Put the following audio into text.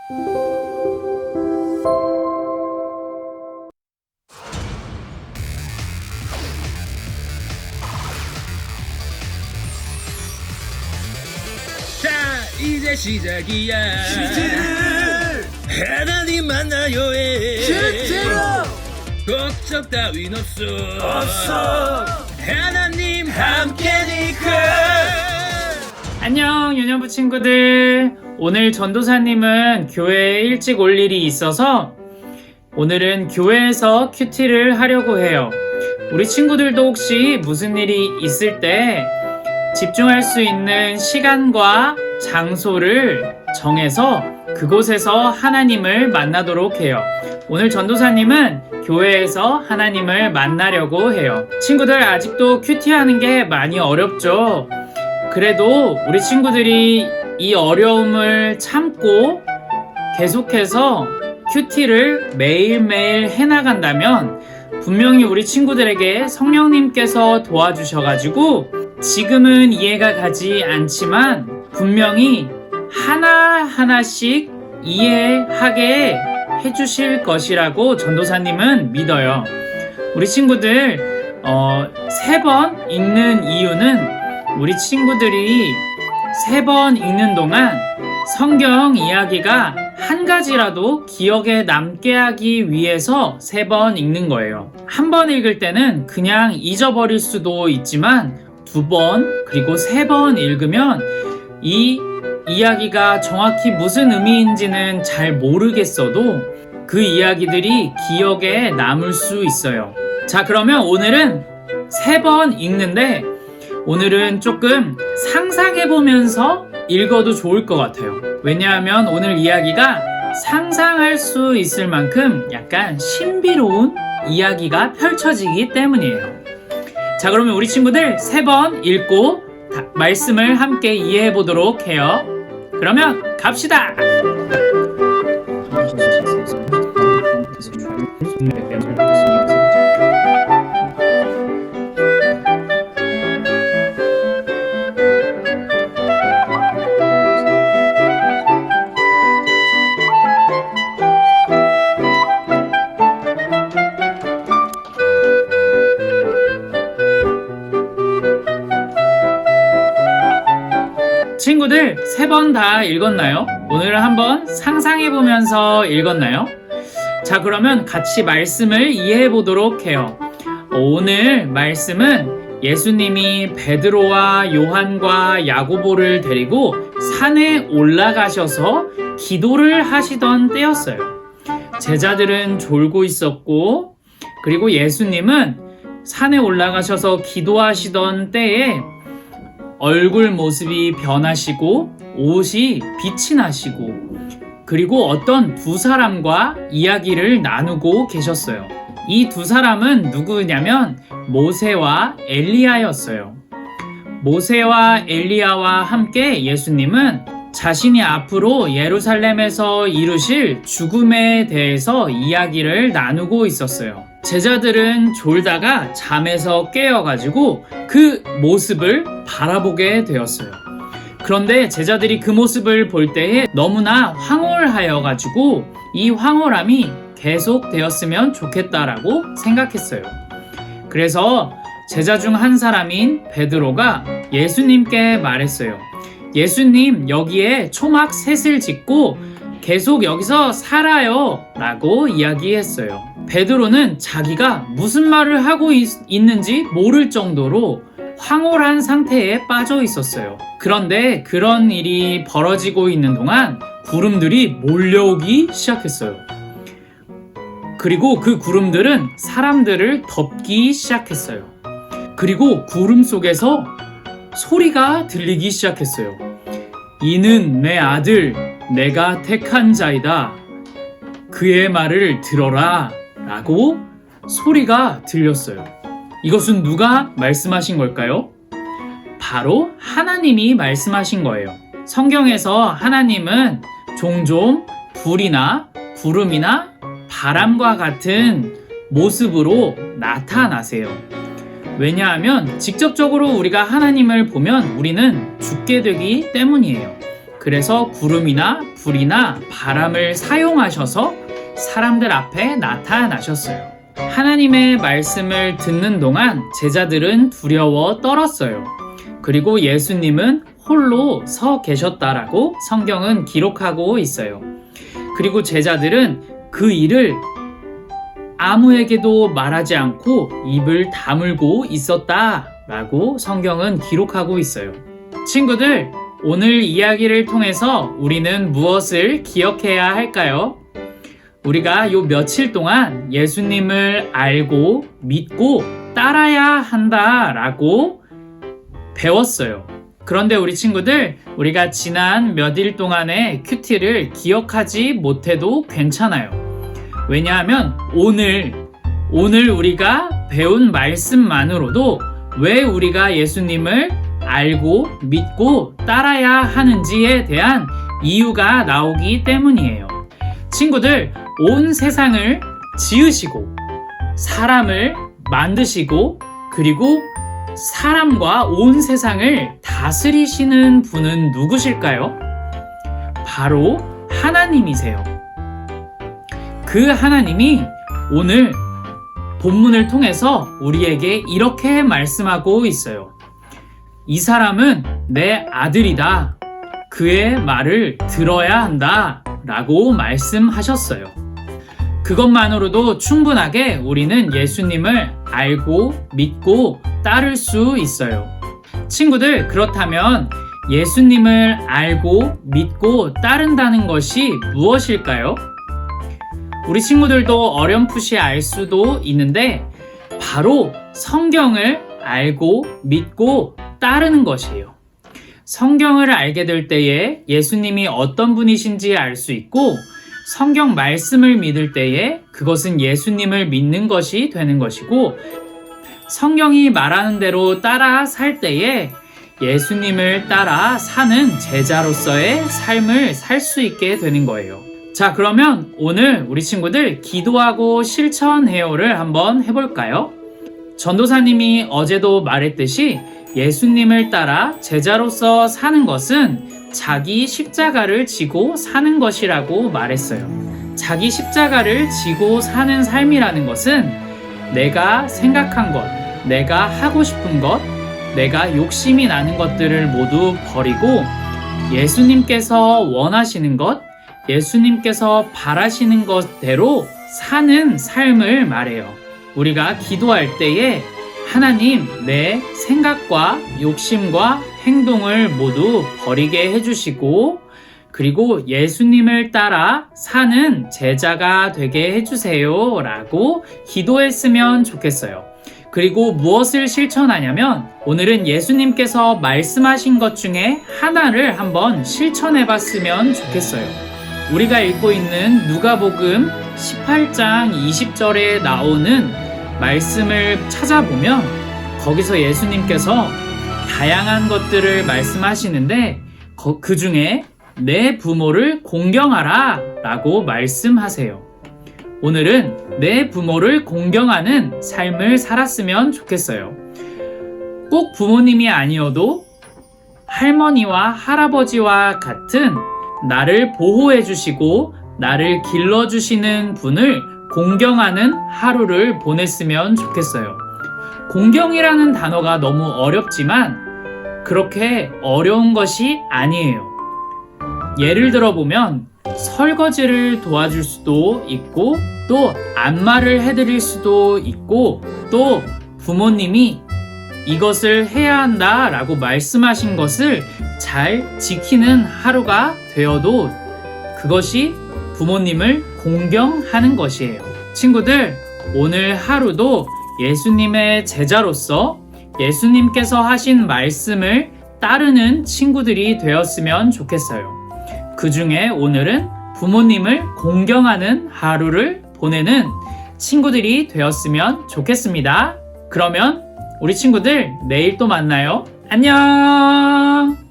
자, 이제 시작이야. 하나님 만나요. 걱정 따윈 없어. 하나님 함께니까. 안녕 유년부 친구들. 오늘 전도사님은 교회에 일찍 올 일이 있어서 오늘은 교회에서 큐티를 하려고 해요. 우리 친구들도 혹시 무슨 일이 있을 때 집중할 수 있는 시간과 장소를 정해서 그곳에서 하나님을 만나도록 해요. 오늘 전도사님은 교회에서 하나님을 만나려고 해요. 친구들, 아직도 큐티하는 게 많이 어렵죠? 그래도 우리 친구들이 이 어려움을 참고 계속해서 큐티를 매일매일 해나간다면 분명히 우리 친구들에게 성령님께서 도와주셔가지고 지금은 이해가 가지 않지만 분명히 하나하나씩 이해하게 해주실 것이라고 전도사님은 믿어요. 우리 친구들 3번 읽는 이유는 우리 친구들이 3번 읽는 동안 성경 이야기가 한 가지라도 기억에 남게 하기 위해서 3번 읽는 거예요. 한 번 읽을 때는 그냥 잊어버릴 수도 있지만 2번 그리고 3번 읽으면 이 이야기가 정확히 무슨 의미인지는 잘 모르겠어도 그 이야기들이 기억에 남을 수 있어요. 자, 그러면 오늘은 3번 읽는데 오늘은 조금 상상해보면서 읽어도 좋을 것 같아요. 왜냐하면 오늘 이야기가 상상할 수 있을 만큼 약간 신비로운 이야기가 펼쳐지기 때문이에요. 자, 그러면 우리 친구들 3번 읽고 말씀을 함께 이해해 보도록 해요. 그러면 갑시다! 친구들 3번 다 읽었나요? 오늘 한번 상상해보면서 읽었나요? 자, 그러면 같이 말씀을 이해해 보도록 해요. 오늘 말씀은 예수님이 베드로와 요한과 야고보를 데리고 산에 올라가셔서 기도를 하시던 때였어요. 제자들은 졸고 있었고, 그리고 예수님은 산에 올라가셔서 기도하시던 때에 얼굴 모습이 변하시고 옷이 빛이 나시고 그리고 어떤 2사람과 이야기를 나누고 계셨어요. 이 2사람은 누구냐면 모세와 엘리야였어요. 모세와 엘리야와 함께 예수님은 자신이 앞으로 예루살렘에서 이루실 죽음에 대해서 이야기를 나누고 있었어요. 제자들은 졸다가 잠에서 깨어가지고 그 모습을 바라보게 되었어요. 그런데 제자들이 그 모습을 볼 때에 너무나 황홀하여가지고 이 황홀함이 계속되었으면 좋겠다라고 생각했어요. 그래서 제자 중 한 사람인 베드로가 예수님께 말했어요. 예수님, 여기에 초막 셋을 짓고 계속 여기서 살아요 라고 이야기했어요. 베드로는 자기가 무슨 말을 하고 있는지 모를 정도로 황홀한 상태에 빠져 있었어요. 그런데 그런 일이 벌어지고 있는 동안 구름들이 몰려오기 시작했어요. 그리고 그 구름들은 사람들을 덮기 시작했어요. 그리고 구름 속에서 소리가 들리기 시작했어요. 이는 내 아들, 내가 택한 자이다. 그의 말을 들어라 라고 소리가 들렸어요. 이것은 누가 말씀하신 걸까요? 바로 하나님이 말씀하신 거예요. 성경에서 하나님은 종종 불이나 구름이나 바람과 같은 모습으로 나타나세요. 왜냐하면 직접적으로 우리가 하나님을 보면 우리는 죽게 되기 때문이에요. 그래서 구름이나 불이나 바람을 사용하셔서 사람들 앞에 나타나셨어요. 하나님의 말씀을 듣는 동안 제자들은 두려워 떨었어요. 그리고 예수님은 홀로 서 계셨다라고 성경은 기록하고 있어요. 그리고 제자들은 그 일을 아무에게도 말하지 않고 입을 다물고 있었다라고 성경은 기록하고 있어요. 친구들, 오늘 이야기를 통해서 우리는 무엇을 기억해야 할까요? 우리가 요 며칠 동안 예수님을 알고 믿고 따라야 한다라고 배웠어요. 그런데 우리 친구들, 우리가 지난 몇 일 동안의 큐티를 기억하지 못해도 괜찮아요. 왜냐하면 오늘 우리가 배운 말씀만으로도 왜 우리가 예수님을 알고 믿고 따라야 하는지에 대한 이유가 나오기 때문이에요. 친구들, 온 세상을 지으시고 사람을 만드시고 그리고 사람과 온 세상을 다스리시는 분은 누구실까요? 바로 하나님이세요. 그 하나님이 오늘 본문을 통해서 우리에게 이렇게 말씀하고 있어요. 이 사람은 내 아들이다. 그의 말을 들어야 한다. 라고 말씀하셨어요. 그것만으로도 충분하게 우리는 예수님을 알고 믿고 따를 수 있어요. 친구들, 그렇다면 예수님을 알고 믿고 따른다는 것이 무엇일까요? 우리 친구들도 어렴풋이 알 수도 있는데 바로 성경을 알고 믿고 따르는 것이에요. 성경을 알게 될 때에 예수님이 어떤 분이신지 알 수 있고 성경 말씀을 믿을 때에 그것은 예수님을 믿는 것이 되는 것이고 성경이 말하는 대로 따라 살 때에 예수님을 따라 사는 제자로서의 삶을 살 수 있게 되는 거예요. 자, 그러면 오늘 우리 친구들 기도하고 실천해요를 한번 해볼까요? 전도사님이 어제도 말했듯이 예수님을 따라 제자로서 사는 것은 자기 십자가를 지고 사는 것이라고 말했어요. 자기 십자가를 지고 사는 삶이라는 것은 내가 생각한 것, 내가 하고 싶은 것, 내가 욕심이 나는 것들을 모두 버리고 예수님께서 원하시는 것, 예수님께서 바라시는 것대로 사는 삶을 말해요. 우리가 기도할 때에 하나님, 내 생각과 욕심과 행동을 모두 버리게 해주시고 그리고 예수님을 따라 사는 제자가 되게 해주세요 라고 기도했으면 좋겠어요. 그리고 무엇을 실천하냐면 오늘은 예수님께서 말씀하신 것 중에 하나를 한번 실천해 봤으면 좋겠어요. 우리가 읽고 있는 누가복음 18장 20절에 나오는 말씀을 찾아보면 거기서 예수님께서 다양한 것들을 말씀하시는데 그 중에 내 부모를 공경하라 라고 말씀하세요. 오늘은 내 부모를 공경하는 삶을 살았으면 좋겠어요. 꼭 부모님이 아니어도 할머니와 할아버지와 같은 나를 보호해 주시고 나를 길러 주시는 분을 공경하는 하루를 보냈으면 좋겠어요. 공경이라는 단어가 너무 어렵지만 그렇게 어려운 것이 아니에요. 예를 들어보면 설거지를 도와줄 수도 있고 또 안마를 해드릴 수도 있고 또 부모님이 이것을 해야 한다 라고 말씀하신 것을 잘 지키는 하루가 되어도 그것이 부모님을 공경하는 것이에요. 친구들, 오늘 하루도 예수님의 제자로서 예수님께서 하신 말씀을 따르는 친구들이 되었으면 좋겠어요. 그 중에 오늘은 부모님을 공경하는 하루를 보내는 친구들이 되었으면 좋겠습니다. 그러면 우리 친구들 내일 또 만나요. 안녕!